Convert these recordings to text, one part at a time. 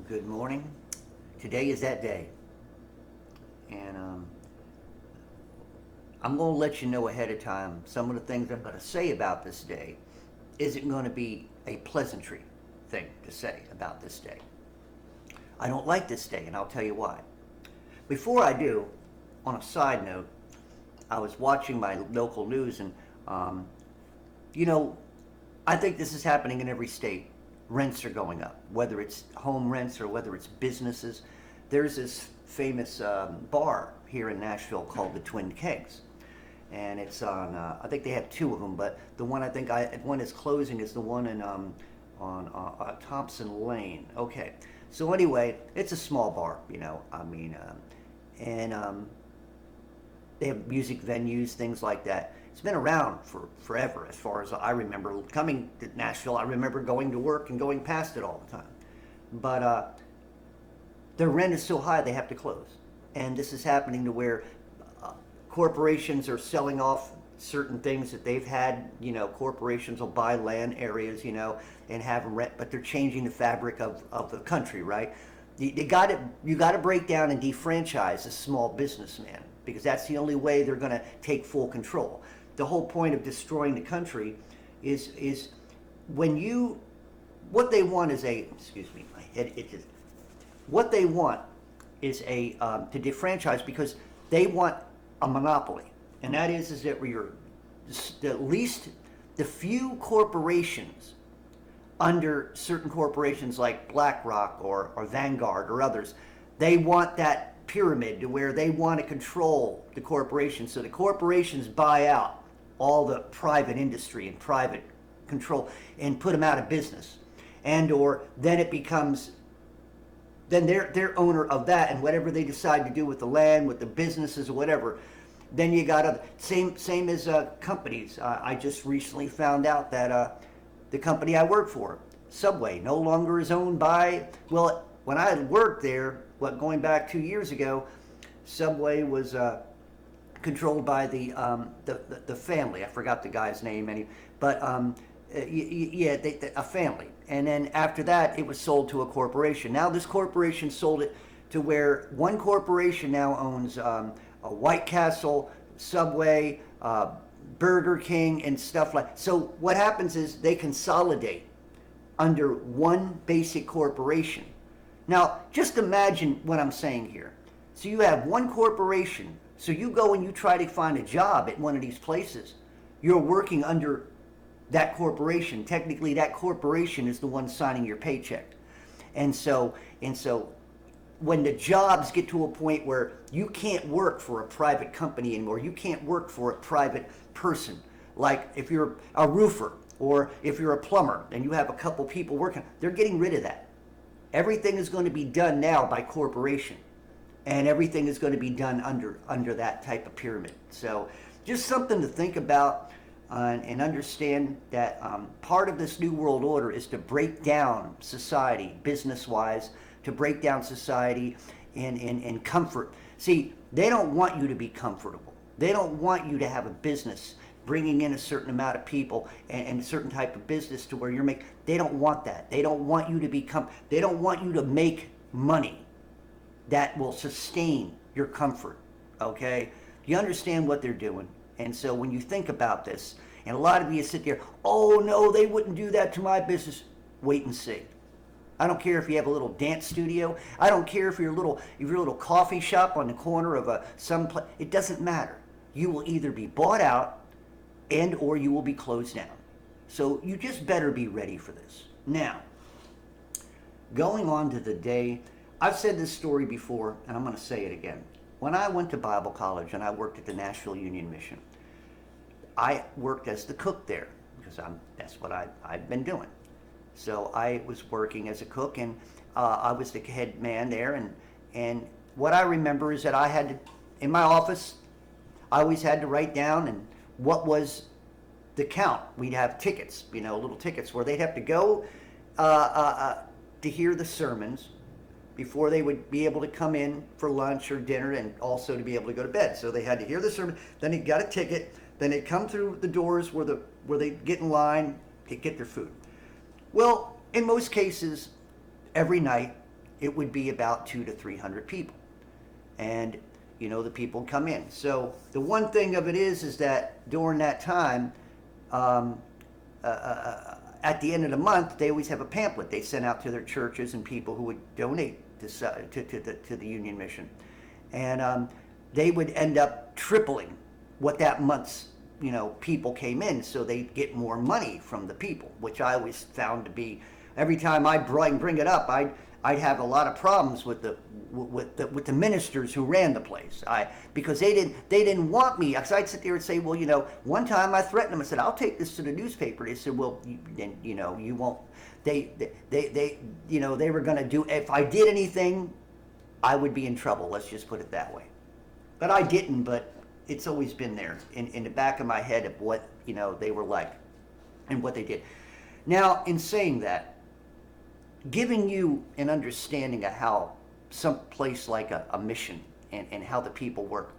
Good morning. Today is that day. And I'm going to let you know ahead of time some of the things I'm going to say about this day isn't going to be a pleasantry thing to say about this day. I don't like this day, and I'll tell you why. Before I do, on a side note, I was watching my local news, and um, you know, I think this is happening in every state. Rents are going up, whether it's home rents or whether it's businesses. There's this famous bar here in Nashville called the Twin Kegs, and it's on. I think they have two of them, but the one one is closing is the one in on Thompson Lane. Okay, so anyway, it's a small bar, and they have music venues, things like that. It's been around for forever, as far as I remember. Coming to Nashville, I remember going to work and going past it all the time. But their rent is so high they have to close, and this is happening to where corporations are selling off certain things that they've had. Corporations will buy land areas, and have them rent, but they're changing the fabric of the country, right? You got to break down and defranchise a small businessman, because that's the only way they're going to take full control. The whole point of destroying the country is when you what they want is a excuse me my head itches. What they want is a to defranchise, because they want a monopoly, and that is that you're the few corporations under certain corporations like BlackRock or Vanguard or others. They want that pyramid to where they want to control the corporations, so the corporations buy out all the private industry and private control and put them out of business, and or then it becomes then they're owner of that, and whatever they decide to do with the land, with the businesses or whatever. Then you got same as companies. I just recently found out that the company I work for, Subway, no longer is owned by, well, when I had worked there, going back 2 years ago, Subway was controlled by the family. I forgot the guy's name, but a family. And then after that, it was sold to a corporation. Now this corporation sold it to where one corporation now owns a White Castle, Subway, Burger King, and stuff like. So what happens is they consolidate under one basic corporation. Now, just imagine what I'm saying here. So you have one corporation. So you go and you try to find a job at one of these places. You're working under that corporation. Technically, that corporation is the one signing your paycheck. And so when the jobs get to a point where you can't work for a private company anymore, you can't work for a private person. Like if you're a roofer or if you're a plumber and you have a couple people working, they're getting rid of that. Everything is going to be done now by corporation, and everything is going to be done under that type of pyramid. So just something to think about, and understand that part of this new world order is to break down society business-wise, to break down society in comfort. See, they don't want you to be comfortable. They don't want you to have a business bringing in a certain amount of people and a certain type of business to where you're making. They don't want that. They don't want you to become. They don't want you to make money that will sustain your comfort. Okay, you understand what they're doing? And so when you think about this, and a lot of you sit there, oh no, they wouldn't do that to my business. Wait and see. I don't care if you have a little dance studio. I don't care if you're a little coffee shop on the corner of some place. It doesn't matter. You will either be bought out and or you will be closed down. So you just better be ready for this. Now, going on to the day, I've said this story before, and I'm going to say it again. When I went to Bible college and I worked at the Nashville Union Mission, I worked as the cook there because that's what I've been doing. So I was working as a cook, and I was the head man there. And what I remember is that I had to, in my office, I always had to write down and what was the count. We'd have tickets, little tickets where they'd have to go to hear the sermons before they would be able to come in for lunch or dinner, and also to be able to go to bed. So they had to hear the sermon, then they got a ticket, then they'd come through the doors where they get in line to get their food. Well, in most cases, every night it would be about 200 to 300 people. And, the people come in. So the one thing of it is that during that time, at the end of the month, they always have a pamphlet they send out to their churches and people who would donate to the Union Mission. And they would end up tripling what that month's people came in, so they'd get more money from the people, which I always found to be, every time I bring it up, I'd have a lot of problems with the ministers who ran the place. Because they didn't want me. Because I'd sit there and say, well, one time I threatened them. I said, I'll take this to the newspaper. They said, well, you won't. They were going to do, if I did anything, I would be in trouble. Let's just put it that way. But I didn't. But it's always been there in the back of my head of what they were like and what they did. Now, in saying that, giving you an understanding of how some place like a mission and how the people work.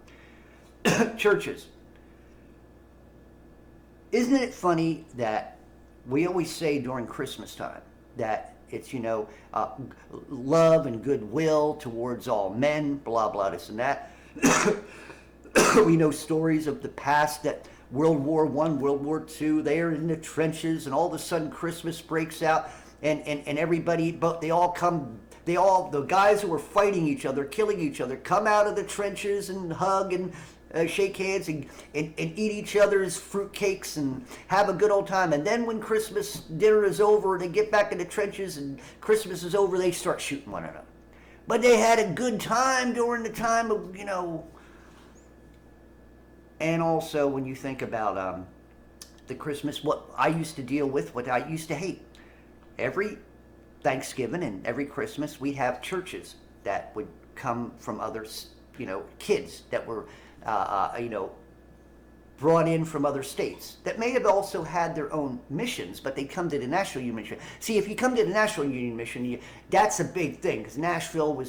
Churches. Isn't it funny that we always say during Christmas time that it's, love and goodwill towards all men, blah, blah, this and that. We know stories of the past that World War I, World War II, they are in the trenches, and all of a sudden Christmas breaks out. And everybody, but the guys who were fighting each other, killing each other, come out of the trenches and hug and shake hands and eat each other's fruitcakes and have a good old time. And then when Christmas dinner is over, they get back in the trenches and Christmas is over, they start shooting one another. But they had a good time during the time of, And also when you think about the Christmas, what I used to deal with, what I used to hate. Every Thanksgiving and every Christmas, we'd have churches that would come from other, kids that were, brought in from other states that may have also had their own missions, but they come to the National Union Mission. See, if you come to the National Union Mission, that's a big thing because Nashville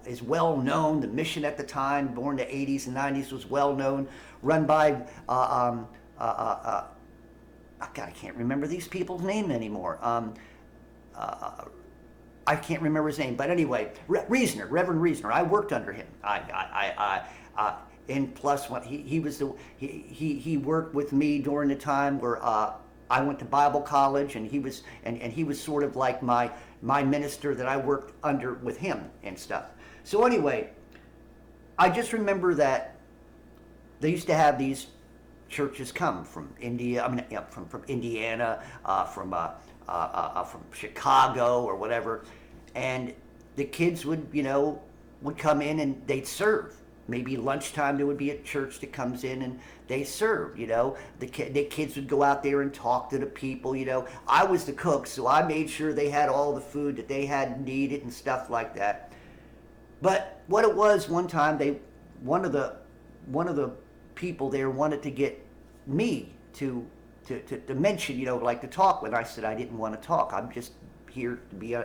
is well known. The mission at the time, born in the 80s and 90s, was well known, run by God, I can't remember these people's name anymore. I can't remember his name, but anyway, Reasoner, Reverend Reasoner. I worked under him. And plus, what he worked with me during the time where I went to Bible college, and he was sort of like my minister that I worked under with him and stuff. So anyway, I just remember that they used to have these churches come from India. From Indiana, from Chicago or whatever, and the kids would come in and they'd serve. Maybe lunchtime there would be a church that comes in and they serve. The kids would go out there and talk to the people. I was the cook, so I made sure they had all the food that they had needed and stuff like that. But what it was, one time one of the people there wanted to get me to mention, like to talk when I said I didn't want to talk. I'm just here to be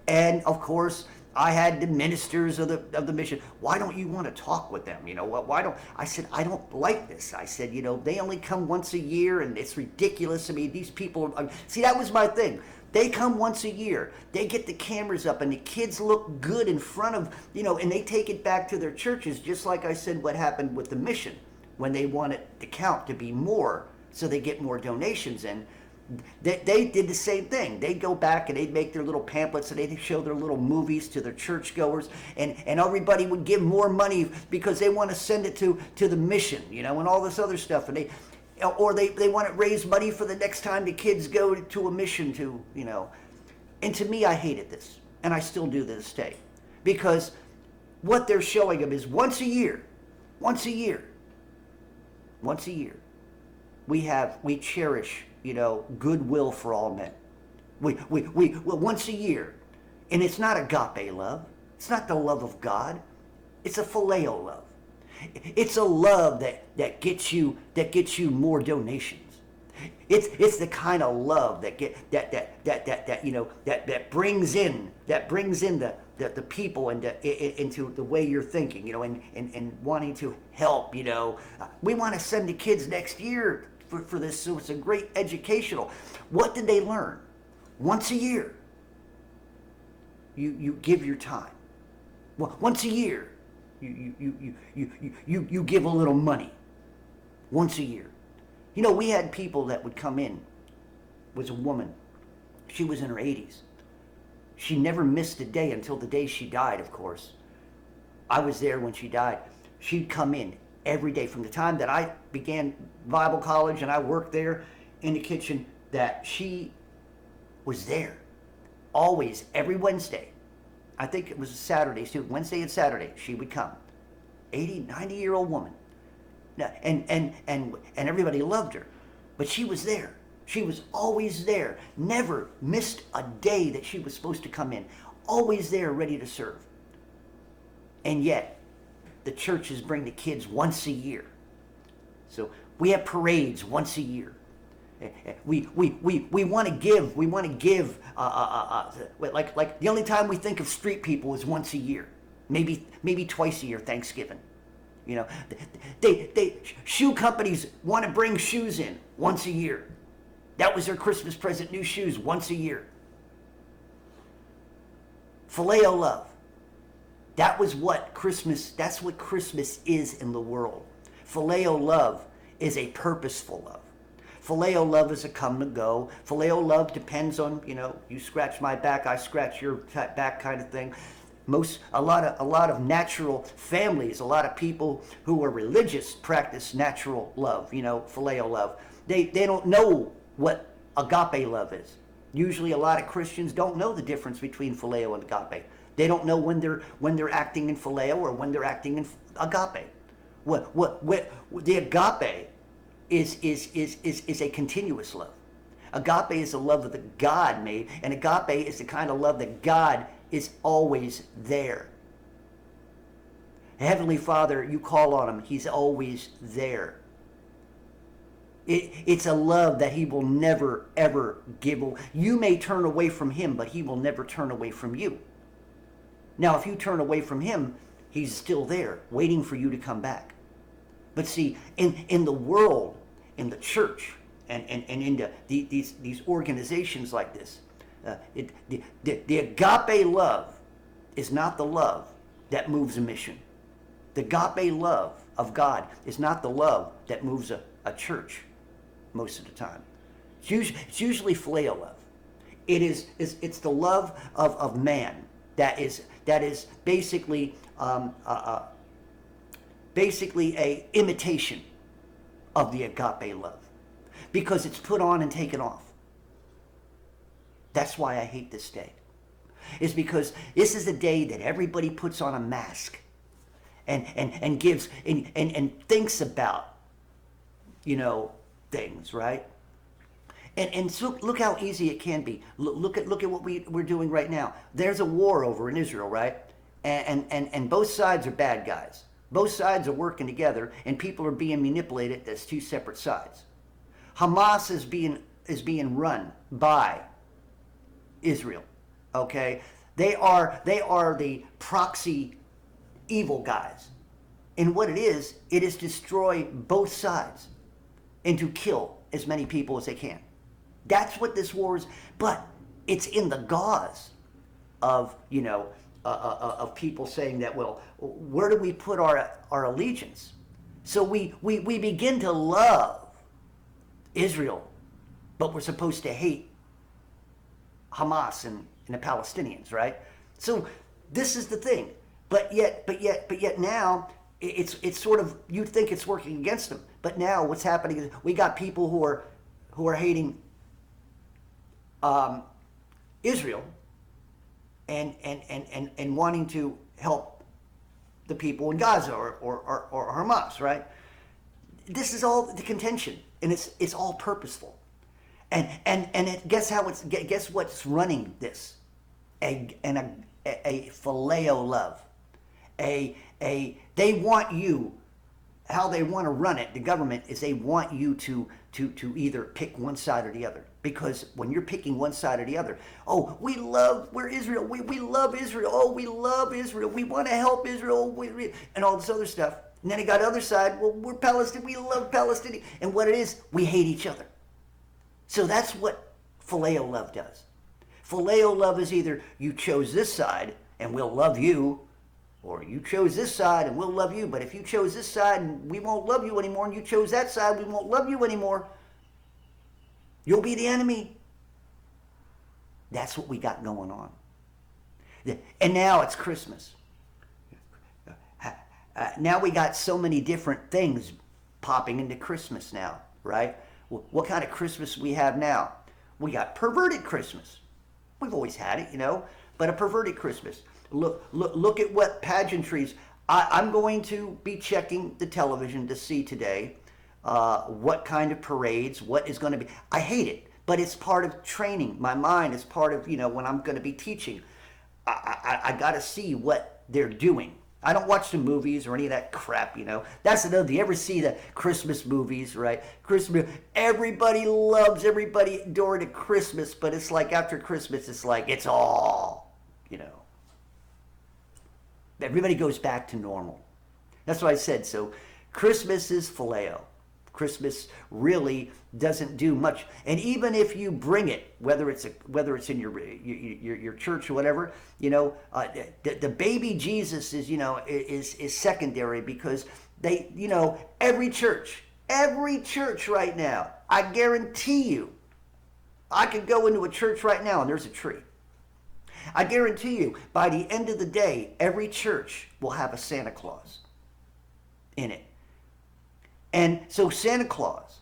and of course I had the ministers of the mission. Why don't you want to talk with them? Why don't I said I don't like this. I said, they only come once a year and it's ridiculous. I mean, these people see, that was my thing. They come once a year. They get the cameras up and the kids look good in front of, and they take it back to their churches, just like I said what happened with the mission when they wanted the count to be more so they get more donations in. They did the same thing. They'd go back and they'd make their little pamphlets and they'd show their little movies to their churchgoers, and everybody would give more money because they want to send it to the mission, and all this other stuff. And they want to raise money for the next time the kids go to a mission And to me, I hated this, and I still do to this day, because what they're showing them is once a year, we cherish goodwill for all men. We once a year, and it's not agape love. It's not the love of God. It's a phileo love. It's a love that gets you more donations. It's the kind of love that brings in the people into the way you're thinking, and wanting to help. We want to send the kids next year for this, so it's a great educational. What did they learn? Once a year. you give your time. Well, once a year, you give a little money. Once a year. You know, we had people that would come in. Was a woman. She was in her 80s. She never missed a day until the day she died, of course. I was there when she died. She'd come in every day from the time that I began Bible college and I worked there in the kitchen, that she was there always, every Wednesday. I think it was Saturdays too. Wednesday and Saturday she would come. 80, 90-year-old woman. And everybody loved her. But she was there. She was always there. Never missed a day that she was supposed to come in. Always there, ready to serve. And yet, the churches bring the kids once a year. So we have parades once a year. We want to give. We want to give. Like the only time we think of street people is once a year, maybe twice a year. Thanksgiving. You know, shoe companies want to bring shoes in once a year. That was their Christmas present, new shoes once a year. Phileo love. That's what Christmas is in the world. Phileo love is a purposeful love. Phileo love is a come to go. Phileo love depends on, you scratch my back, I scratch your back kind of thing. A lot of natural families, a lot of people who are religious practice natural love, phileo love. They don't know what agape love is. Usually a lot of Christians don't know the difference between phileo and agape. They don't know when they're acting in phileo or when they're acting in agape. What the agape is a continuous love. Agape is the love that God made, and agape is the kind of love that God is always there. Heavenly Father, you call on him, he's always there. It's a love that he will never, ever give away. You may turn away from him, but he will never turn away from you. Now, if you turn away from him, he's still there, waiting for you to come back. But see, in the world, in the church, and in these organizations like this, the agape love is not the love that moves a mission. The agape love of God is not the love that moves a church most of the time. It's usually phileo love. It's the love of man that is basically a imitation of the agape love, because it's put on and taken off. That's why I hate this day. It's because this is a day that everybody puts on a mask and gives and thinks about, things, right? And so look how easy it can be. Look at what we're doing right now. There's a war over in Israel, right? And both sides are bad guys. Both sides are working together, and people are being manipulated as two separate sides. Hamas is being run by Israel. Okay? They are the proxy evil guys. And what it is destroy both sides and to kill as many people as they can. That's what this war is. But it's in the gauze of, of people saying that, well, where do we put our allegiance? So we begin to love Israel, but we're supposed to hate Hamas and the Palestinians, right? So this is the thing. But yet now it's sort of, you think it's working against them. But now what's happening is we got people who are hating Israel and wanting to help the people in Gaza or Hamas, right? This is all the contention, and it's all purposeful. And guess what's running this? A phileo love. They want you, how they want to run it, the government, is they want you to either pick one side or the other. Because when you're picking one side or the other, we're Israel, we love Israel, we love Israel, we want to help Israel, and all this other stuff. And then they got the other side, we're Palestine, we love Palestine. And what it is, we hate each other. So that's what phileo love does. Phileo love is either you chose this side and we'll love you, or you chose this side and we'll love you. But if you chose this side and we won't love you anymore, and you chose that side, we won't love you anymore, you'll be the enemy. That's what we got going on. And now it's Christmas. Now we got so many different things popping into Christmas now, right? What kind of Christmas we have now? We got perverted Christmas. We've always had it, but a perverted Christmas. Look at what pageantries. I'm going to be checking the television to see today what kind of parades, what is going to be. I hate it, but it's part of training my mind. It's part of, when I'm going to be teaching. I got to see what they're doing. I don't watch the movies or any of that crap, That's another. Do you ever see the Christmas movies, right? Christmas. Everybody loves everybody during Christmas, but it's like after Christmas, it's like it's all, Everybody goes back to normal. That's what I said. So Christmas is phileo. Christmas really doesn't do much. And even if you bring it, whether it's in your church or whatever, the baby Jesus is is secondary, because they every church right now, I guarantee you, I could go into a church right now and there's a tree. I guarantee you, by the end of the day, every church will have a Santa Claus in it. And so Santa Claus,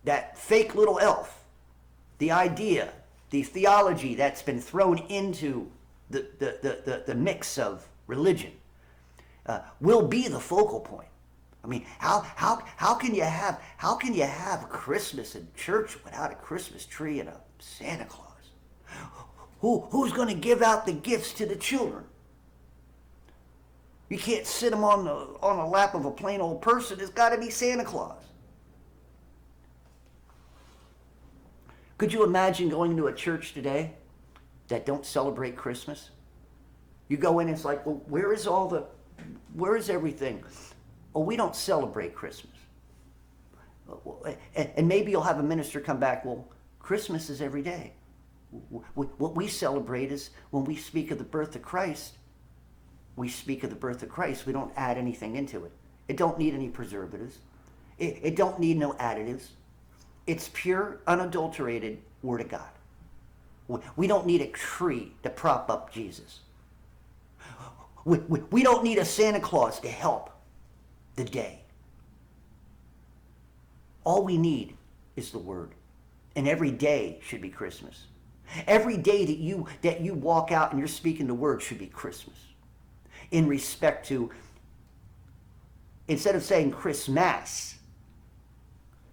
that fake little elf, the idea, the theology that's been thrown into the mix of religion, will be the focal point. I mean, how can you have Christmas in church without a Christmas tree and a Santa Claus? Who's going to give out the gifts to the children? You can't sit them on the lap of a plain old person. It's got to be Santa Claus. Could you imagine going to a church today that don't celebrate Christmas? You go in and it's like, well, where is everything? Oh, we don't celebrate Christmas. And maybe you'll have a minister come back, well, Christmas is every day. What we celebrate is when we speak of the birth of Christ, we speak of the birth of Christ. We don't add anything into it. It don't need any preservatives. It don't need no additives. It's pure, unadulterated Word of God. We don't need a tree to prop up Jesus. We don't need a Santa Claus to help the day. All we need is the Word. And every day should be Christmas. Every day that you walk out and you're speaking the Word should be Christmas. In respect to, instead of saying Christmas,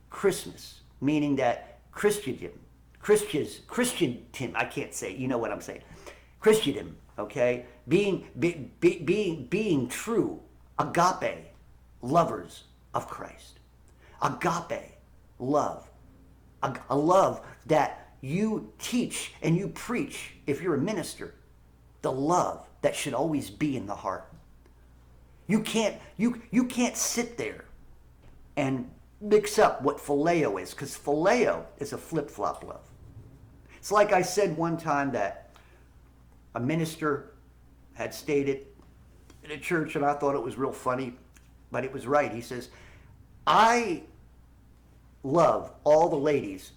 Christmas, meaning that Christian, I can't say, you know what I'm saying. Christendom, okay? Being true, agape, lovers of Christ. Agape, love. A love that you teach and you preach, if you're a minister, the love that should always be in the heart. You can't sit there and mix up what phileo is, because phileo is a flip-flop love. It's like I said one time that a minister had stated in a church, and I thought it was real funny, but it was right. He says, I love all the ladies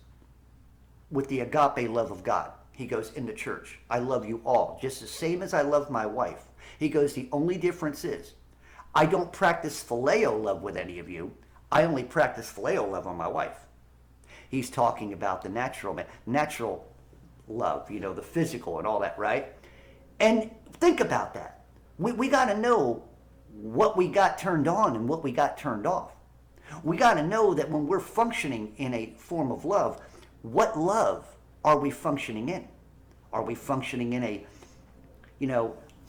with the agape love of God. He goes, in the church, I love you all, just the same as I love my wife. He goes, the only difference is, I don't practice phileo love with any of you. I only practice phileo love on my wife. He's talking about the natural love, the physical and all that, right? And think about that. We got to know what we got turned on and what we got turned off. We got to know that when we're functioning in a form of love, what love are we functioning in? Are we functioning in a,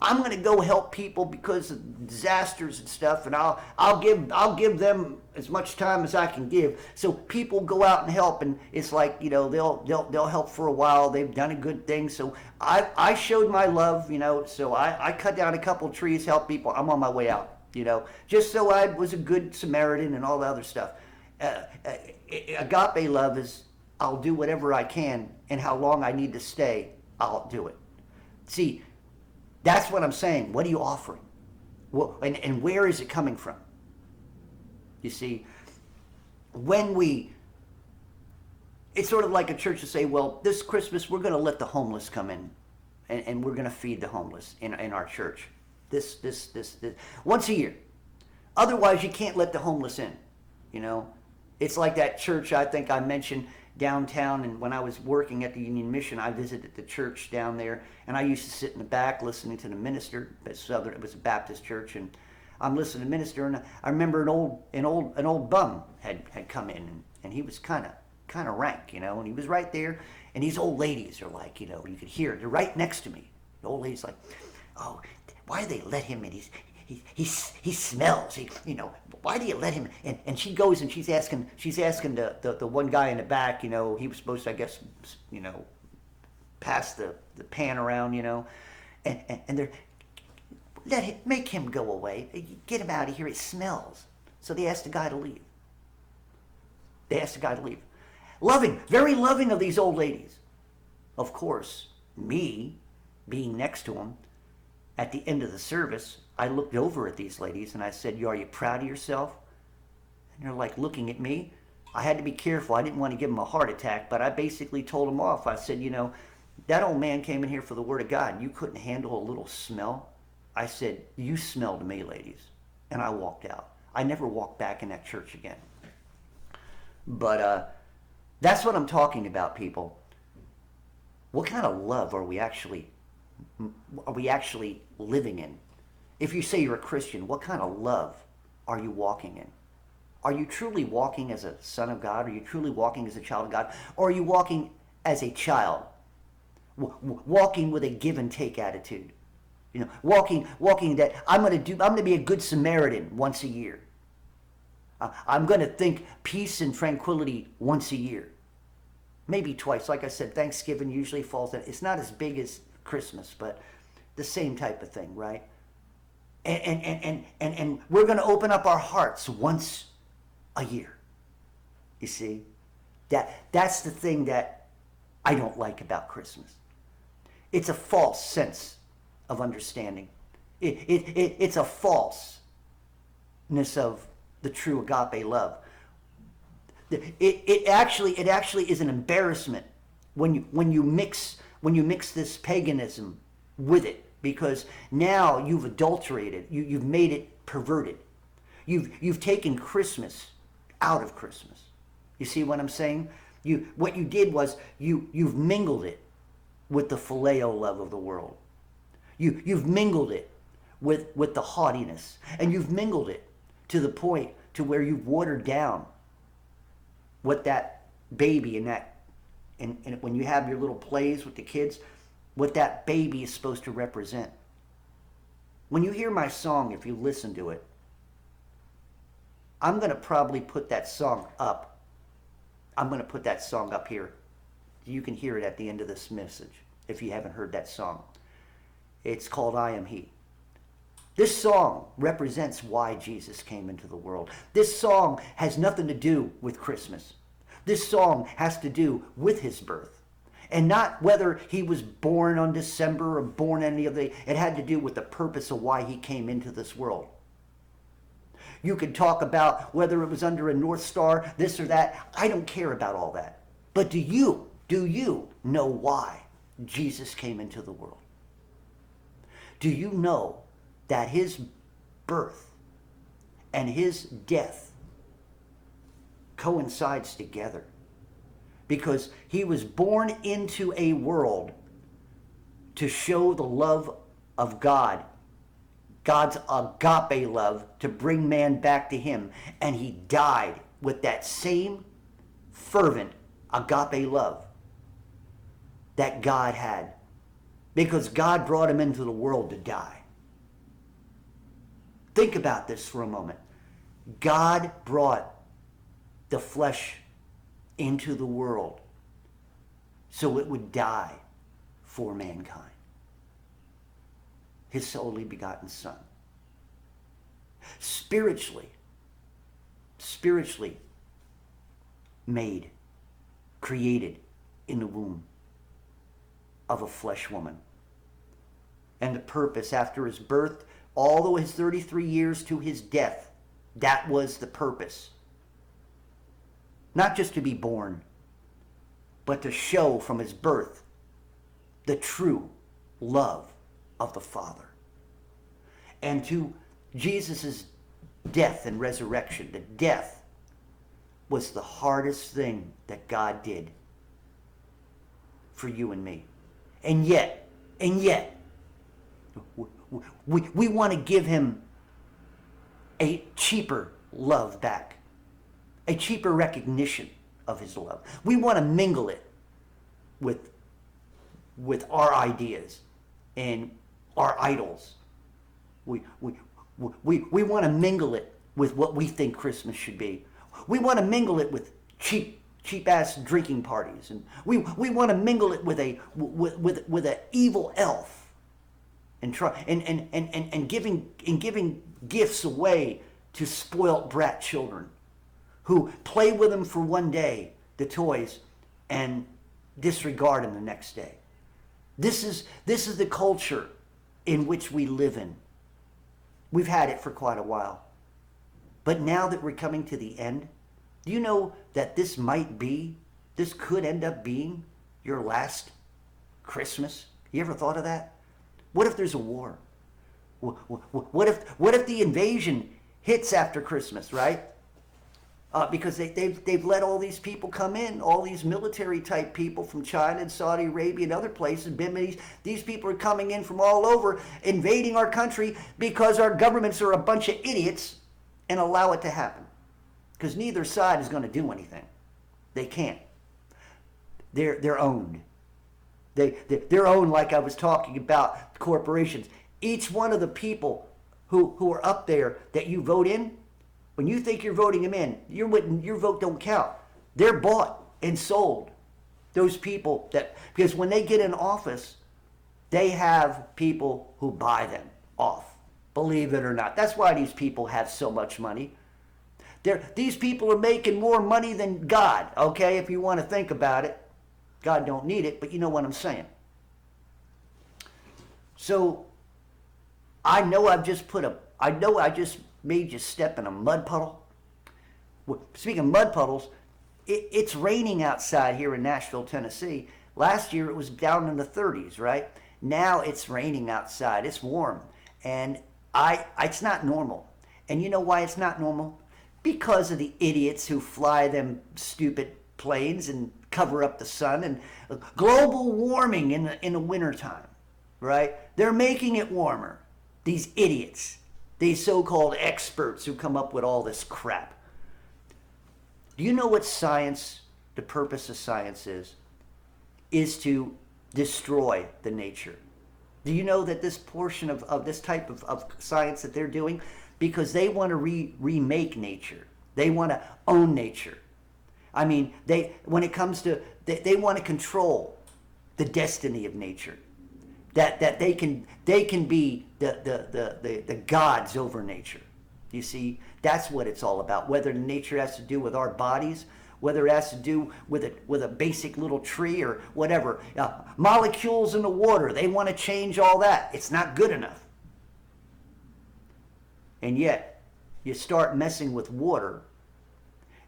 I'm going to go help people because of disasters and stuff, and I'll give them as much time as I can give. So people go out and help, and it's like, they'll help for a while. They've done a good thing. So I showed my love, so I cut down a couple of trees, help people. I'm on my way out, just so I was a good Samaritan and all the other stuff. Agape love is, I'll do whatever I can, and how long I need to stay, I'll do it. See, that's what I'm saying. What are you offering? Well, and where is it coming from? You see, it's sort of like a church to say, well, this Christmas we're going to let the homeless come in, and we're going to feed the homeless in our church. This, once a year. Otherwise, you can't let the homeless in, you know. It's like that church I think I mentioned downtown, and when I was working at the Union Mission, I visited the church down there, and I used to sit in the back listening to the minister. It was a Baptist church, and I'm listening to the minister, and I remember an old bum had come in, and he was kind of rank, you know, and he was right there, and these old ladies are like, you know, you could hear, they're right next to me. The old lady's like, oh, why do they let him in? He smells. You know, why do you let him? And she goes and she's asking the one guy in the back. You know, he was supposed to, I guess, you know, pass the pan around. You know, and they're make him go away. Get him out of here. It smells. So they asked the guy to leave. Loving, very loving of these old ladies. Of course, me being next to him at the end of the service, I looked over at these ladies and I said, are you proud of yourself? And they're like looking at me. I had to be careful. I didn't want to give them a heart attack, but I basically told them off. I said, you know, that old man came in here for the Word of God. You couldn't handle a little smell? I said, you smell to me, ladies. And I walked out. I never walked back in that church again. But that's what I'm talking about, people. What kind of love are we actually living in? If you say you're a Christian, what kind of love are you walking in? Are you truly walking as a son of God? Are you truly walking as a child of God? Or are you walking as a child? Walking with a give and take attitude. You know, walking that I'm going to be a good Samaritan once a year. I'm going to think peace and tranquility once a year. Maybe twice. Like I said, Thanksgiving usually falls in. It's not as big as Christmas, but the same type of thing, right? And we're going to open up our hearts once a year. You see? That's the thing that I don't like about Christmas. It's a false sense of understanding. It's a falseness of the true agape love. It actually is an embarrassment when you mix this paganism with it, because now you've adulterated, you've made it perverted. You've taken Christmas out of Christmas. You see what I'm saying? What you did was you've mingled it with the phileo love of the world. You've mingled it with the haughtiness, and you've mingled it to the point to where you've watered down what that baby and when you have your little plays with the kids, what that baby is supposed to represent. When you hear my song, if you listen to it, I'm going to probably put that song up. I'm going to put that song up here. You can hear it at the end of this message if you haven't heard that song. It's called I Am He. This song represents why Jesus came into the world. This song has nothing to do with Christmas. This song has to do with his birth. And not whether he was born on December or born any other day. It had to do with the purpose of why he came into this world. You could talk about whether it was under a North Star, this or that. I don't care about all that. But do you know why Jesus came into the world? Do you know that his birth and his death coincides together? Because he was born into a world to show the love of God, God's agape love, to bring man back to him. And he died with that same fervent agape love that God had, because God brought him into the world to die. Think about this for a moment. God brought the flesh into the world so it would die for mankind. His only begotten Son. Spiritually made created in the womb of a flesh woman. And the purpose after his birth, all his 33 years to his death, that was the purpose. Not just to be born, but to show from his birth the true love of the Father. And to Jesus' death and resurrection, the death was the hardest thing that God did for you and me. And yet, we want to give him a cheaper love back, a cheaper recognition of his love. We want to mingle it with our ideas and our idols. We want to mingle it with what we think Christmas should be. We want to mingle it with cheap ass drinking parties, and we want to mingle it with an evil elf, and try and giving gifts away to spoilt brat children who play with them for one day, the toys, and disregard them the next day. This is the culture in which we live in. We've had it for quite a while. But now that we're coming to the end, do you know that this could end up being your last Christmas? You ever thought of that? What if there's a war? What if the invasion hits after Christmas, right? Because they've let all these people come in, all these military type people from China and Saudi Arabia and other places. These people are coming in from all over, invading our country because our governments are a bunch of idiots and allow it to happen. Because neither side is going to do anything. They can't. They're owned. They're owned, like I was talking about corporations. Each one of the people who are up there that you vote in, when you think you're voting them in, your vote don't count. They're bought and sold. Those people because when they get in office, they have people who buy them off. Believe it or not. That's why these people have so much money. These people are making more money than God, okay, if you want to think about it. God don't need it, but you know what I'm saying. So, I know I just made you step in a mud puddle. Speaking of mud puddles, it's raining outside here in Nashville, Tennessee. Last year it was down in the 30s, right? Now it's raining outside. It's warm. And it's not normal. And you know why it's not normal? Because of the idiots who fly them stupid planes and cover up the sun, and global warming in the wintertime, right? They're making it warmer. These idiots, these so-called experts who come up with all this crap. Do you know what science, the purpose of science is to destroy the nature. Do you know that this portion of this type of science that they're doing, because they want to remake nature. They want to own nature. I mean, when it comes to, they want to control the destiny of nature. That they can be the gods over nature. You see, that's what it's all about. Whether nature has to do with our bodies, whether it has to do with a basic little tree or whatever. Molecules in the water, they want to change all that. It's not good enough. And yet, you start messing with water,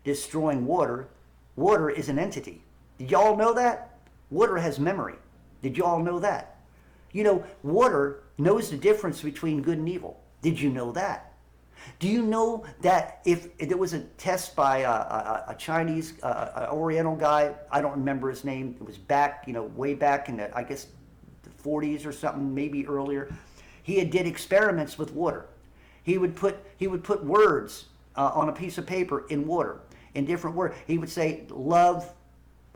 destroying water. Water is an entity. Did y'all know that? Water has memory. Did y'all know that? You know, water knows the difference between good and evil. Did you know that? Do you know that if there was a test by a Chinese, Oriental guy, I don't remember his name, it was back, way back in the, I guess, the 40s or something, maybe earlier. He did experiments with water. He would put words on a piece of paper in water, in different words. He would say love,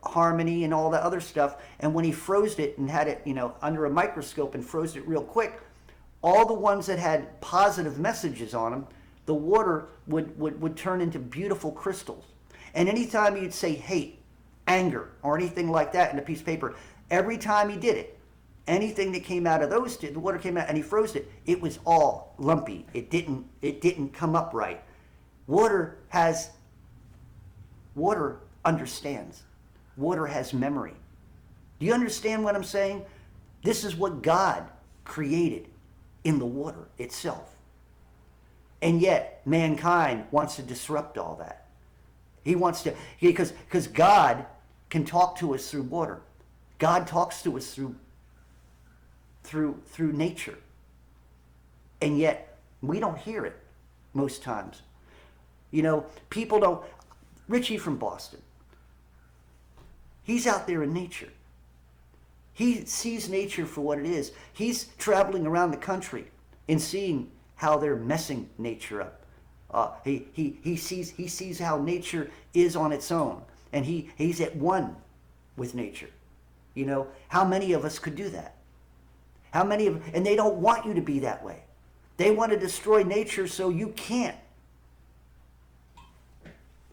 harmony, and all that other stuff. And when he froze it and had it, under a microscope and froze it real quick, all the ones that had positive messages on them, the water would turn into beautiful crystals. And anytime you'd say hate, anger, or anything like that in a piece of paper, every time he did it, anything that came out of those two, the water came out and he froze it, it was all lumpy. It didn't come up right. Water understands. Water has memory. Do you understand what I'm saying? This is what God created in the water itself. And yet, mankind wants to disrupt all that. He wants to, because God can talk to us through water. God talks to us through nature. And yet, we don't hear it most times. You know, people don't. Richie from Boston, he's out there in nature. He sees nature for what it is. He's traveling around the country and seeing how they're messing nature up. He sees how nature is on its own, and he's at one with nature. You know, how many of us could do that? How many of, and they don't want you to be that way. They want to destroy nature so you can't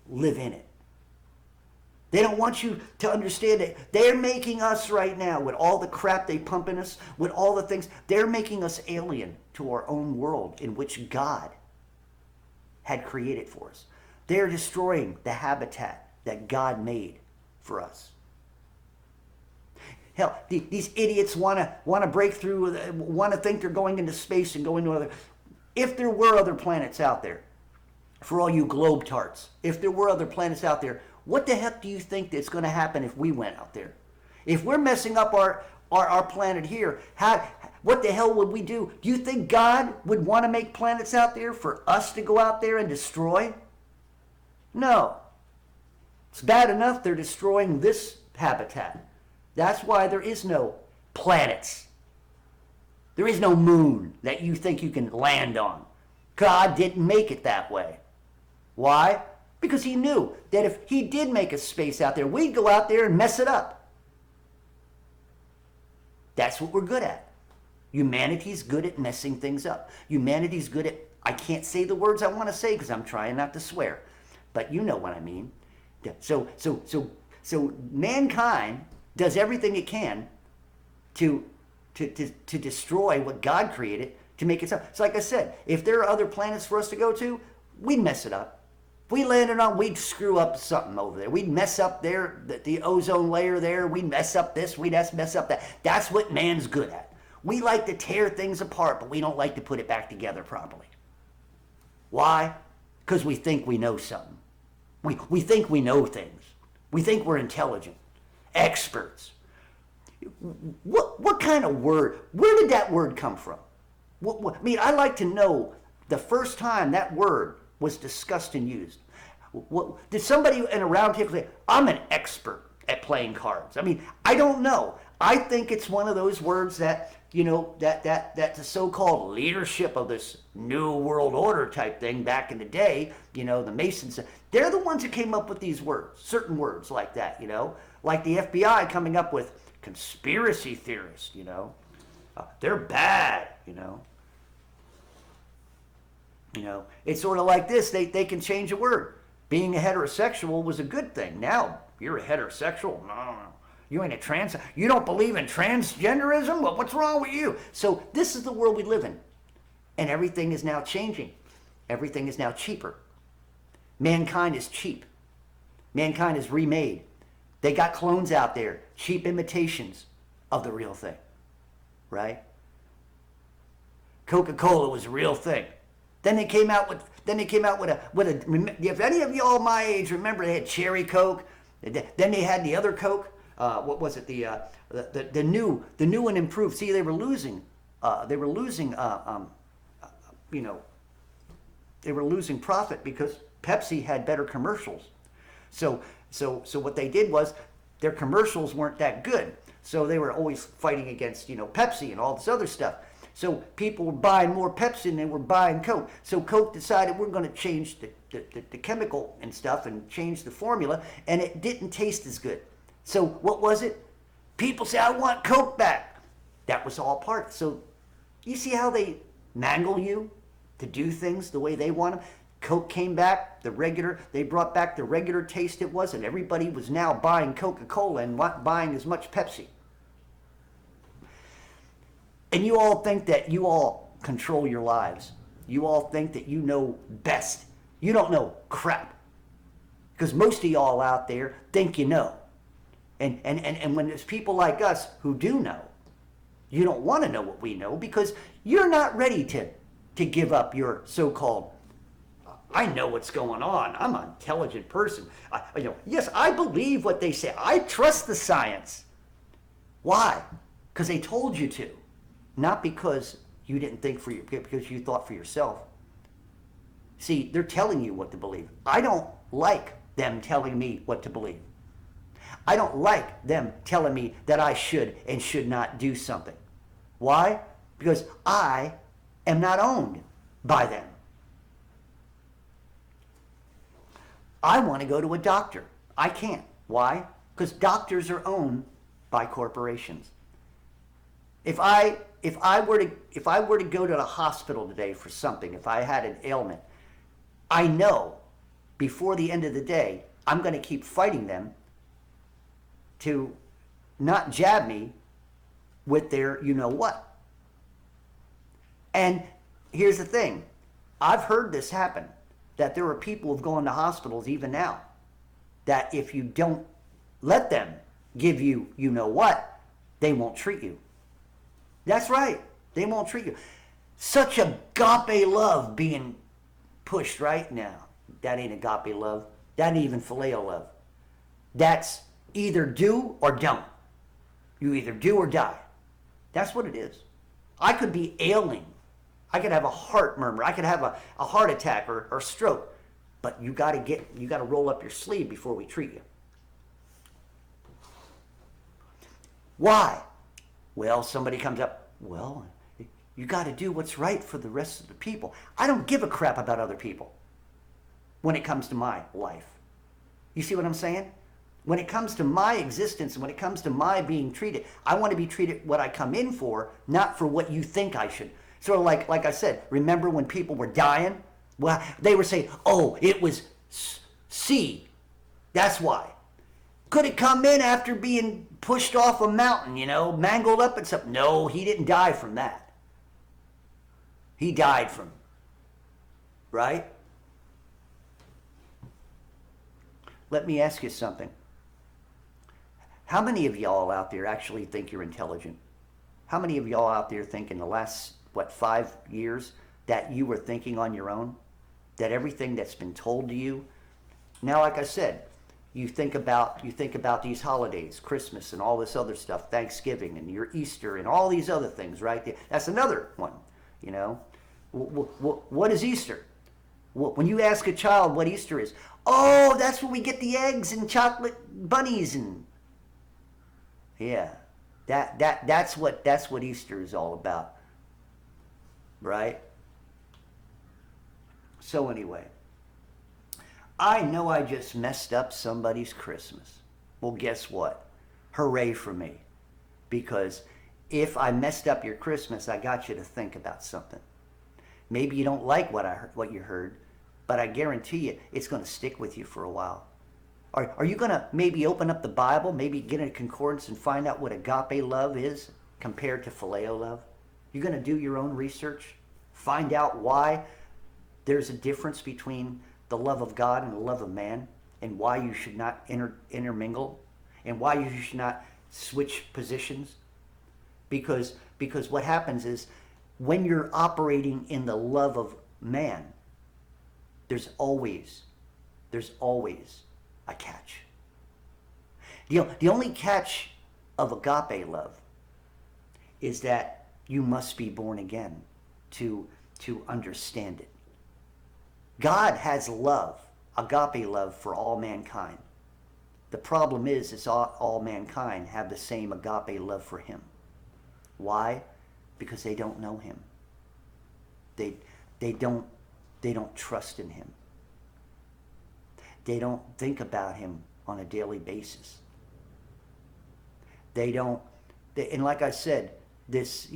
live in it. They don't want you to understand it. They're making us right now, with all the crap they pump in us, with all the things, they're making us alien to our own world in which God had created for us. They're destroying the habitat that God made for us. Hell, these idiots want to break through, want to think they're going into space and going to other. If there were other planets out there, for all you globetards, if there were other planets out there, what the heck do you think that's going to happen if we went out there? If we're messing up our planet here, what the hell would we do? Do you think God would want to make planets out there for us to go out there and destroy? No. It's bad enough they're destroying this habitat. That's why there is no planets. There is no moon that you think you can land on. God didn't make it that way. Why? Because he knew that if he did make a space out there, we'd go out there and mess it up. That's what we're good at. Humanity's good at messing things up. Humanity's good at, I can't say the words I want to say because I'm trying not to swear, but you know what I mean. So mankind does everything it can to destroy what God created, to make it so. It's like I said, if there are other planets for us to go to, we'd mess it up. If we landed on, we'd screw up something over there. We'd mess up there, the ozone layer there. We'd mess up this, we'd mess up that. That's what man's good at. We like to tear things apart, but we don't like to put it back together properly. Why? Because we think we know something. We think we know things. We think we're intelligent, experts. What kind of word, where did that word come from? I mean, I'd like to know the first time that word was discussed and used. Did somebody in a round table say, I'm an expert at playing cards? I mean, I don't know. I think it's one of those words that, you know, that the so-called leadership of this new world order type thing back in the day, you know, the Masons, they're the ones who came up with these words, certain words like that, you know, like the FBI coming up with conspiracy theorists, you know, they're bad, you know. You know, it's sort of like this. They can change a word. Being a heterosexual was a good thing. Now, you're a heterosexual? No. You ain't a trans. You don't believe in transgenderism? Well, what's wrong with you? So this is the world we live in. And everything is now changing. Everything is now cheaper. Mankind is cheap. Mankind is remade. They got clones out there, cheap imitations of the real thing. Right? Coca-Cola was a real thing. Then they came out with a. If any of y'all my age remember, they had Cherry Coke. Then they had the other Coke. What was it? The new and improved. See, they were losing. They were losing. You know. They were losing profit because Pepsi had better commercials. So what they did was their commercials weren't that good. So they were always fighting against, you know, Pepsi and all this other stuff. So people were buying more Pepsi than they were buying Coke. So Coke decided we're going to change the chemical and stuff and change the formula, and it didn't taste as good. So what was it? People say, I want Coke back. That was all part. So you see how they mangle you to do things the way they want them? Coke came back, they brought back the regular taste it was, and everybody was now buying Coca-Cola and not buying as much Pepsi. And you all think that you all control your lives. You all think that you know best. You don't know crap. Because most of y'all out there think you know. And when there's people like us who do know, you don't want to know what we know because you're not ready to give up your so-called, I know what's going on. I'm an intelligent person. Yes, I believe what they say. I trust the science. Why? Because they told you to, not because you didn't think for you, because you thought for yourself. See, they're telling you what to believe. I don't like them telling me what to believe. I don't like them telling me that I should and should not do something. Why? Because I am not owned by them. I want to go to a doctor. I can't. Why? Because doctors are owned by corporations. If I were to go to the hospital today for something, if I had an ailment, I know before the end of the day, I'm going to keep fighting them to not jab me with their you know what. And here's the thing. I've heard this happen, that there are people who've gone to hospitals even now, that if you don't let them give you you know what, they won't treat you. That's right. They won't treat you. Such agape love being pushed right now. That ain't agape love. That ain't even phileo love. That's either do or don't. You either do or die. That's what it is. I could be ailing. I could have a heart murmur. I could have a heart attack or stroke. But you got to roll up your sleeve before we treat you. Why? Well, somebody comes up, well, you got to do what's right for the rest of the people. I don't give a crap about other people when it comes to my life. You see what I'm saying? When it comes to my existence and when it comes to my being treated, I want to be treated what I come in for, not for what you think I should. Sort of like I said, remember when people were dying? Well, they were saying, oh, it was C. That's why. Could it come in after being pushed off a mountain, mangled up and something? No, he didn't die from that. He died from, right? Let me ask you something. How many of y'all out there actually think you're intelligent? How many of y'all out there think in the last, 5 years that you were thinking on your own? That everything that's been told to you? Now, like I said, you think about these holidays, Christmas and all this other stuff, Thanksgiving and your Easter and all these other things, right? That's another one, What is Easter? When you ask a child what Easter is, oh, that's when we get the eggs and chocolate bunnies and yeah, that's what Easter is all about, right? So anyway, I know I just messed up somebody's Christmas. Well, guess what? Hooray for me. Because if I messed up your Christmas, I got you to think about something. Maybe you don't like what you heard, but I guarantee you it's going to stick with you for a while. Are you going to maybe open up the Bible, maybe get a concordance and find out what agape love is compared to phileo love? You're going to do your own research, find out why there's a difference between the love of God and the love of man, and why you should not intermingle, and why you should not switch positions. Because what happens is, when you're operating in the love of man, there's always a catch. The only catch of agape love is that you must be born again to understand it. God has love, agape love, for all mankind. The problem is all mankind have the same agape love for him. Why? Because they don't know him. They don't trust in him. They don't think about him on a daily basis. And like I said, this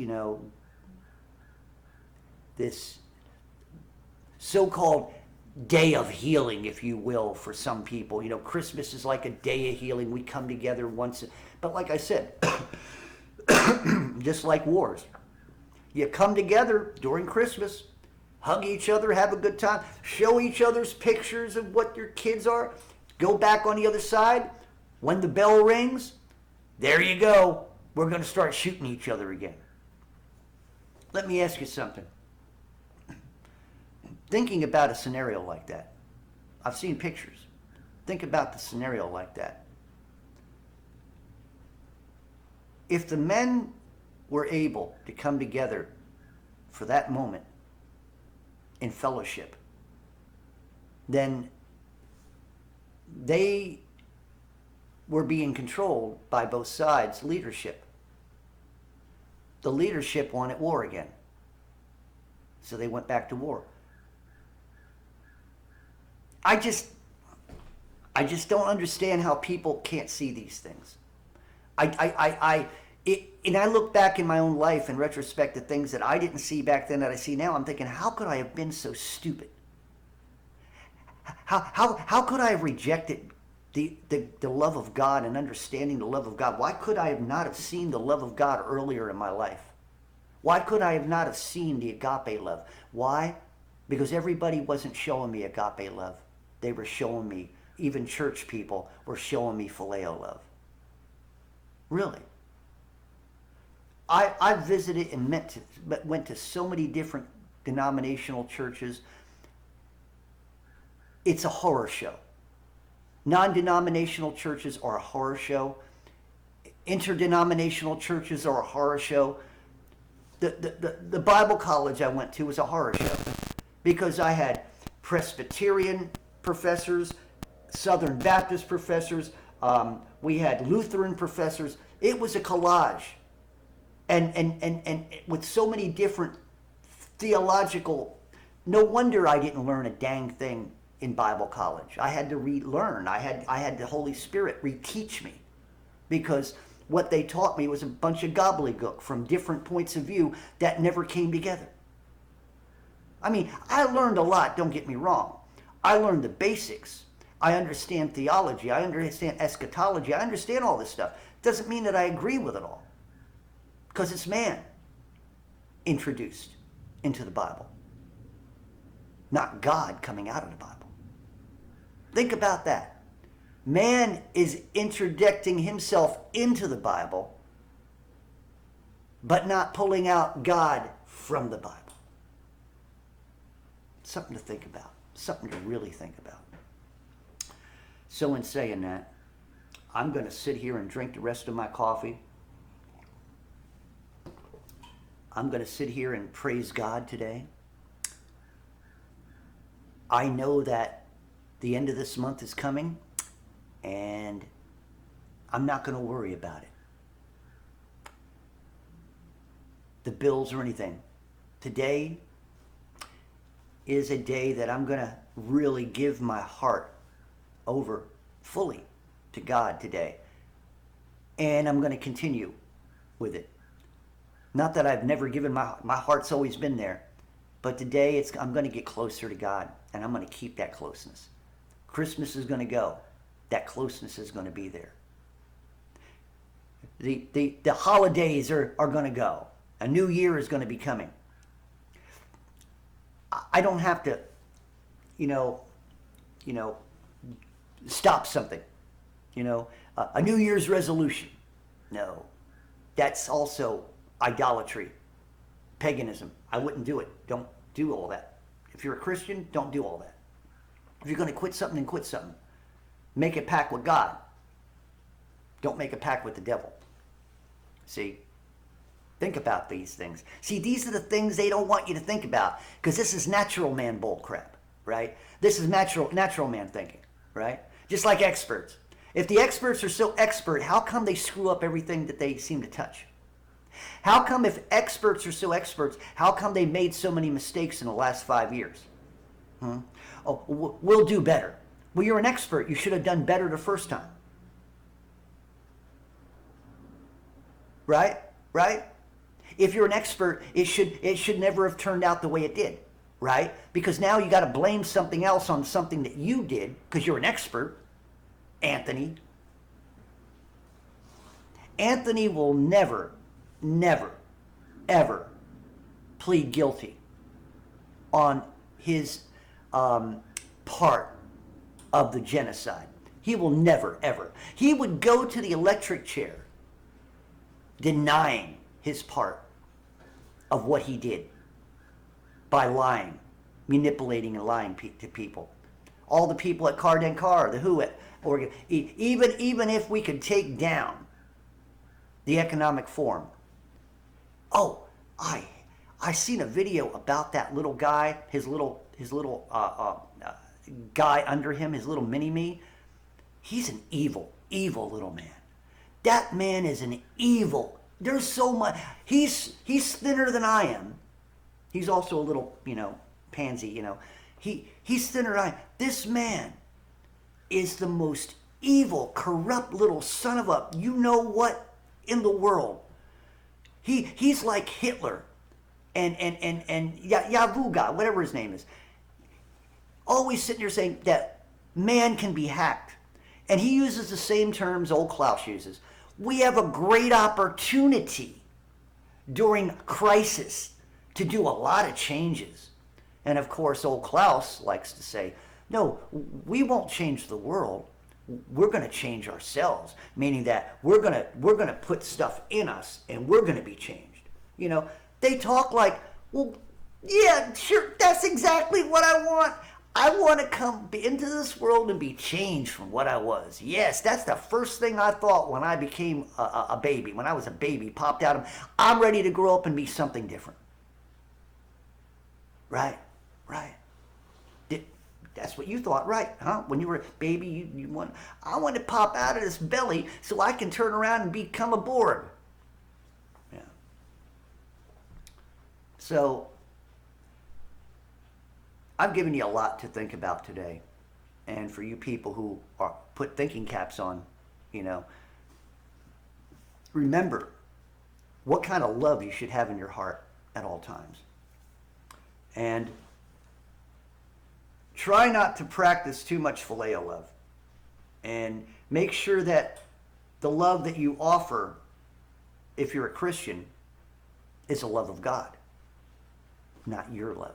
so-called day of healing, if you will, for some people. Christmas is like a day of healing. We come together once. But like I said, just like wars, you come together during Christmas, hug each other, have a good time, show each other's pictures of what your kids are, go back on the other side, When the bell rings, there you go. We're going to start shooting each other again. Let me ask you something. Thinking about a scenario like that, I've seen pictures. Think about the scenario like that. If the men were able to come together for that moment in fellowship, then they were being controlled by both sides' leadership. The leadership wanted war again, so they went back to war. I just don't understand how people can't see these things. And I look back in my own life in retrospect at things that I didn't see back then that I see now. I'm thinking, how could I have been so stupid? How could I have rejected the love of God and understanding the love of God? Why could I have not have seen the love of God earlier in my life? Why could I have not have seen the agape love? Why? Because everybody wasn't showing me agape love. They were showing me, even church people were showing me phileo love. Really. I visited and went to so many different denominational churches. It's a horror show. Non-denominational churches are a horror show. Interdenominational churches are a horror show. The Bible college I went to was a horror show because I had Presbyterian professors, Southern Baptist professors, we had Lutheran professors. It was a collage. And with so many different theological, no wonder I didn't learn a dang thing in Bible college. I had to relearn. I had the Holy Spirit reteach me because what they taught me was a bunch of gobbledygook from different points of view that never came together. I mean, I learned a lot, don't get me wrong. I learned the basics. I understand theology. I understand eschatology. I understand all this stuff. Doesn't mean that I agree with it all. Because it's man introduced into the Bible, not God coming out of the Bible. Think about that. Man is interjecting himself into the Bible, but not pulling out God from the Bible. Something to think about. Something to really think about. So in saying that, I'm going to sit here and drink the rest of my coffee. I'm going to sit here and praise God today. I know that the end of this month is coming, and I'm not going to worry about it. The bills or anything. Today is a day that I'm going to really give my heart over fully to God today. And I'm going to continue with it. Not that I've never given my heart's always been there, but today I'm going to get closer to God, and I'm going to keep that closeness. Christmas is going to go. That closeness is going to be there. The holidays are going to go. A new year is going to be coming. I don't have to, stop something. A New Year's resolution. No, that's also idolatry, paganism. I wouldn't do it. Don't do all that. If you're a Christian, don't do all that. If you're going to quit something, then quit something. Make a pact with God. Don't make a pact with the devil. See? Think about these things. See, these are the things they don't want you to think about because this is natural man bull crap, right? This is natural man thinking, right? Just like experts. If the experts are so expert, how come they screw up everything that they seem to touch? How come if experts are so experts, how come they made so many mistakes in the last 5 years? Oh, we'll do better. Well, you're an expert. You should have done better the first time. Right? Right? If you're an expert, it should never have turned out the way it did. Right? Because now you got to blame something else on something that you did because you're an expert, Anthony. Anthony will never, ever plead guilty on his part of the genocide. He will never, ever. He would go to the electric chair denying his part of what he did by lying, manipulating and lying to people. All the people at Car Den Car, the WHO, Oregon, even if we could take down the economic forum. Oh, I seen a video about that little guy, his little guy under him, his little mini-me. He's an evil little man. That man is an evil. There's so much. He's thinner than I am. He's also a little, pansy, He's thinner than I am. This man is the most evil, corrupt little son of a you-know-what in the world. He's like Hitler and Yavuga, whatever his name is. Always sitting there saying that man can be hacked. And he uses the same terms old Klaus uses. We have a great opportunity during crisis to do a lot of changes. And of course, old Klaus likes to say, no, we won't change the world. We're going to change ourselves, meaning that we're going to put stuff in us and we're going to be changed. They talk like, well, yeah, sure, that's exactly what I want. I want to come into this world and be changed from what I was. Yes, that's the first thing I thought when I became a baby. When I was a baby, popped out of, I'm ready to grow up and be something different. Right. That's what you thought, right? Huh? When you were a baby, I want to pop out of this belly so I can turn around and become a Borg. Yeah. So, I've given you a lot to think about today. And for you people who put thinking caps on, remember what kind of love you should have in your heart at all times. And try not to practice too much phileo love. And make sure that the love that you offer, if you're a Christian, is the love of God, not your love.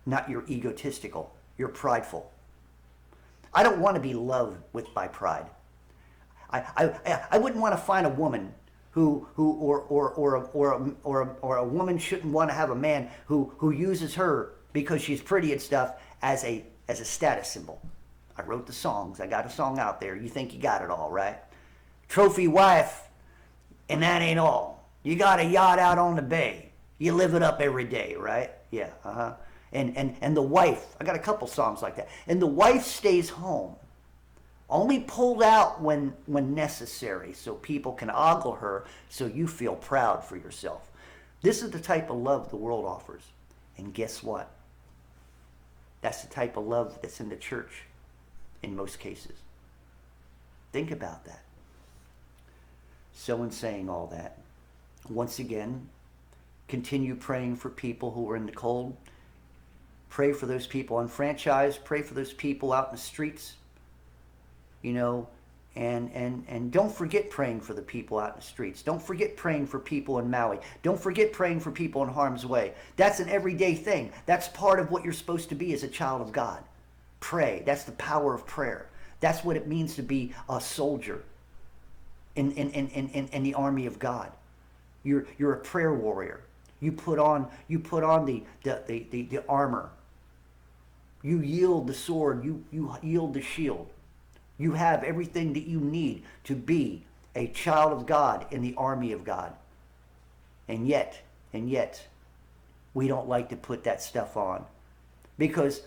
Not your egotistical, you're prideful. I don't want to be loved by pride. I wouldn't want to find a woman who a woman shouldn't want to have a man who uses her because she's pretty and stuff as a status symbol. I wrote the songs. I got a song out there. You think you got it all, right? Trophy wife, and that ain't all. You got a yacht out on the bay. You live it up every day, right? Yeah, And the wife, I got a couple songs like that. And the wife stays home, only pulled out when necessary, so people can ogle her, so you feel proud for yourself. This is the type of love the world offers. And guess what? That's the type of love that's in the church in most cases. Think about that. So in saying all that, once again, continue praying for people who are in the cold. Pray for those people unfranchised. Pray for those people out in the streets. And don't forget praying for the people out in the streets. Don't forget praying for people in Maui. Don't forget praying for people in harm's way. That's an everyday thing. That's part of what you're supposed to be as a child of God. Pray. That's the power of prayer. That's what it means to be a soldier in the army of God. You're a prayer warrior. You put on the armor. You yield the sword. You yield the shield. You have everything that you need to be a child of God in the army of God. And yet, we don't like to put that stuff on. Because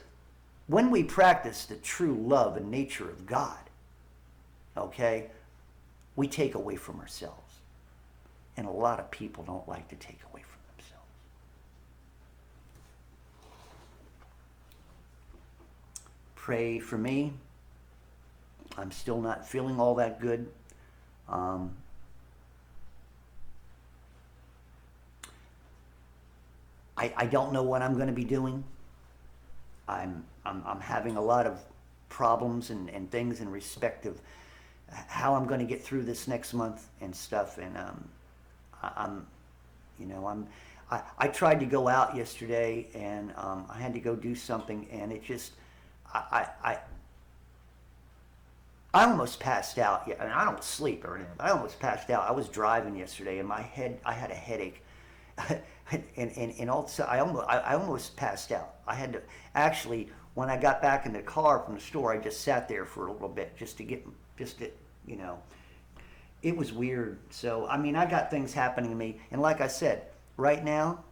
when we practice the true love and nature of God, okay, we take away from ourselves. And a lot of people don't like to take away from themselves. Pray for me. I'm still not feeling all that good. I don't know what I'm going to be doing. I'm having a lot of problems and things in respect of how I'm going to get through this next month and stuff. And I tried to go out yesterday, and I had to go do something, and it just I almost passed out. Yeah, and I don't sleep or anything. I almost passed out. I was driving yesterday, and I had a headache, and also I almost passed out. I had to actually, when I got back in the car from the store, I just sat there for a little bit just to, you know, it was weird. So I mean, I got things happening to me, and like I said, right now,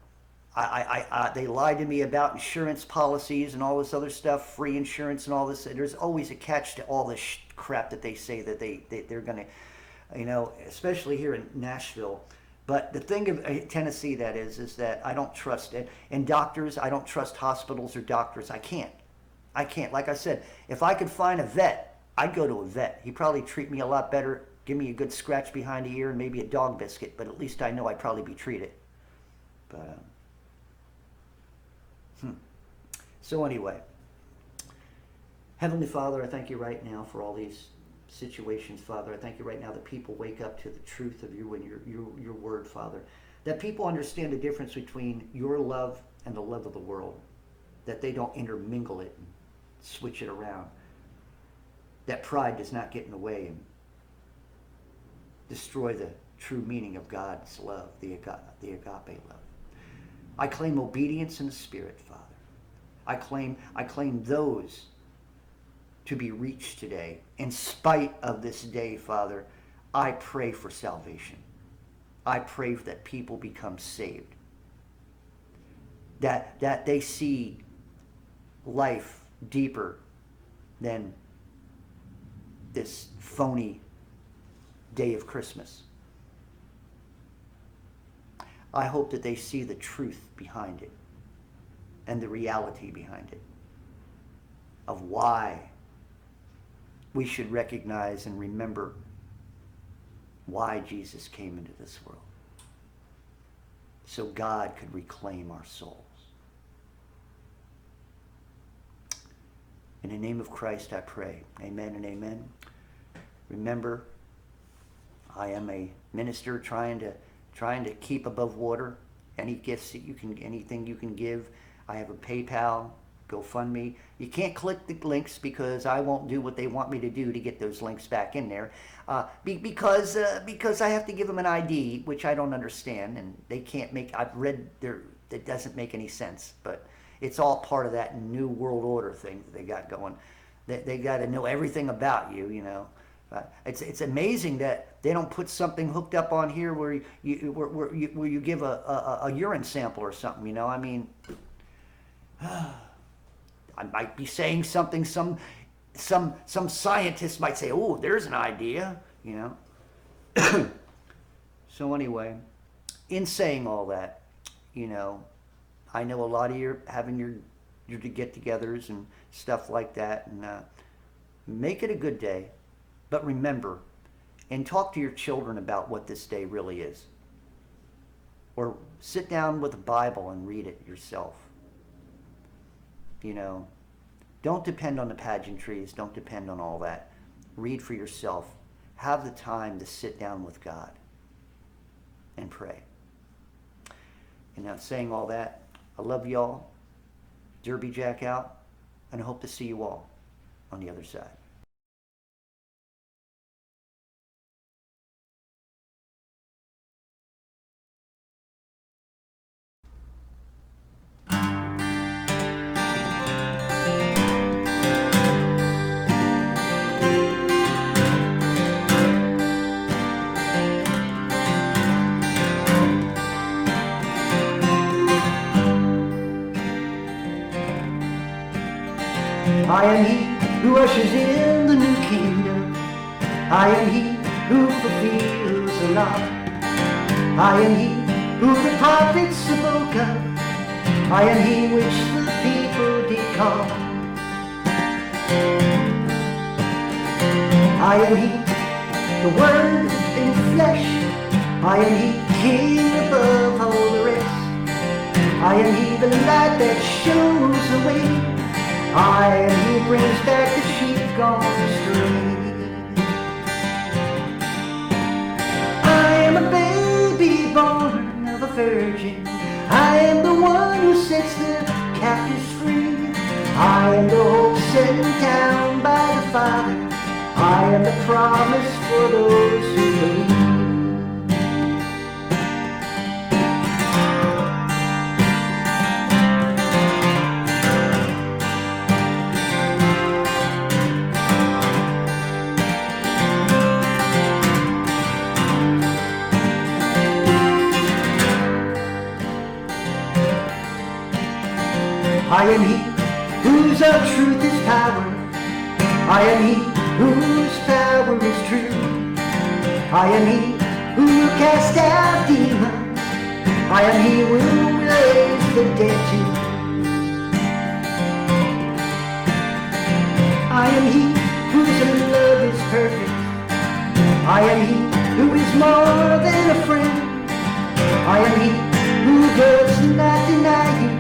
they lied to me about insurance policies and all this other stuff, free insurance and all this. There's always a catch to all this crap that they say that they're going to, you know, especially here in Nashville. But the thing of Tennessee, that is that I don't trust it. And doctors, I don't trust hospitals or doctors. I can't. Like I said, if I could find a vet, I'd go to a vet. He'd probably treat me a lot better, give me a good scratch behind the ear and maybe a dog biscuit. But at least I know I'd probably be treated. But so anyway, Heavenly Father, I thank you right now for all these situations, Father. I thank you right now that people wake up to the truth of you and your word, Father. That people understand the difference between your love and the love of the world. That they don't intermingle it and switch it around. That pride does not get in the way and destroy the true meaning of God's love, the agape love. I claim obedience in the Spirit, Father. I claim those to be reached today. In spite of this day, Father, I pray for salvation. I pray that people become saved. That they see life deeper than this phony day of Christmas. I hope that they see the truth behind it and the reality behind it of why we should recognize and remember why Jesus came into this world. So God could reclaim our souls. In the name of Christ I pray. Amen and amen. Remember, I am a minister trying to keep above water. Any gifts that you can, anything you can give. I have a PayPal, GoFundMe. You can't click the links because I won't do what they want me to do to get those links back in there. Because I have to give them an ID, which I don't understand, and they can't make. I've read their. It doesn't make any sense, but it's all part of that new world order thing that they got going. They got to know everything about you, you know. It's amazing that they don't put something hooked up on here where you give a urine sample or something, you know. I mean, I might be saying something. Some scientists might say, "Oh, there's an idea," you know. So anyway, in saying all that, you know, I know a lot of you having your get-togethers and stuff like that, and make it a good day. But remember, and talk to your children about what this day really is. Or sit down with a Bible and read it yourself. You know, don't depend on the pageantries. Don't depend on all that. Read for yourself. Have the time to sit down with God and pray. And now, saying all that, I love y'all. Derby Jack out. And I hope to see you all on the other side. I am he who ushers in the new kingdom. I am he who fulfills the law. I am he who the prophets spoke of. I am he which the people did call. I am he, the Word in flesh. I am he, King above all the rest. I am he, the light that shows the way. I am he who brings back the sheep gone astray. I am a baby born of a virgin. I am the one who sets the captives free. I am the hope sent down by the Father. I I am the promise for those who believe. I am he whose of truth is power. I am he whose power is true. I am he who will cast out demons. I am he who will raise the dead too. I am he whose love is perfect. I am he who is more than a friend. I am he who does not deny you.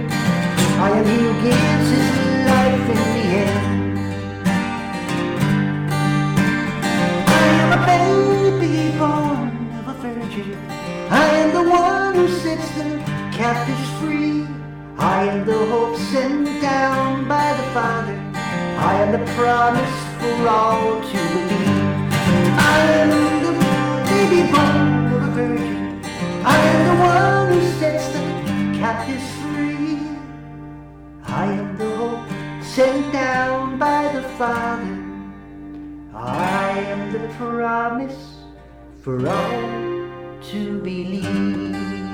I am he who gives his life in the end. I am a baby born of a virgin. I am the one who sets the captives free. I am the hope sent down by the Father. I am the promise for all to believe. I am the baby born of a virgin. I am the one who sets the captives free. I am the hope sent down by the Father. I am the promise for all to believe.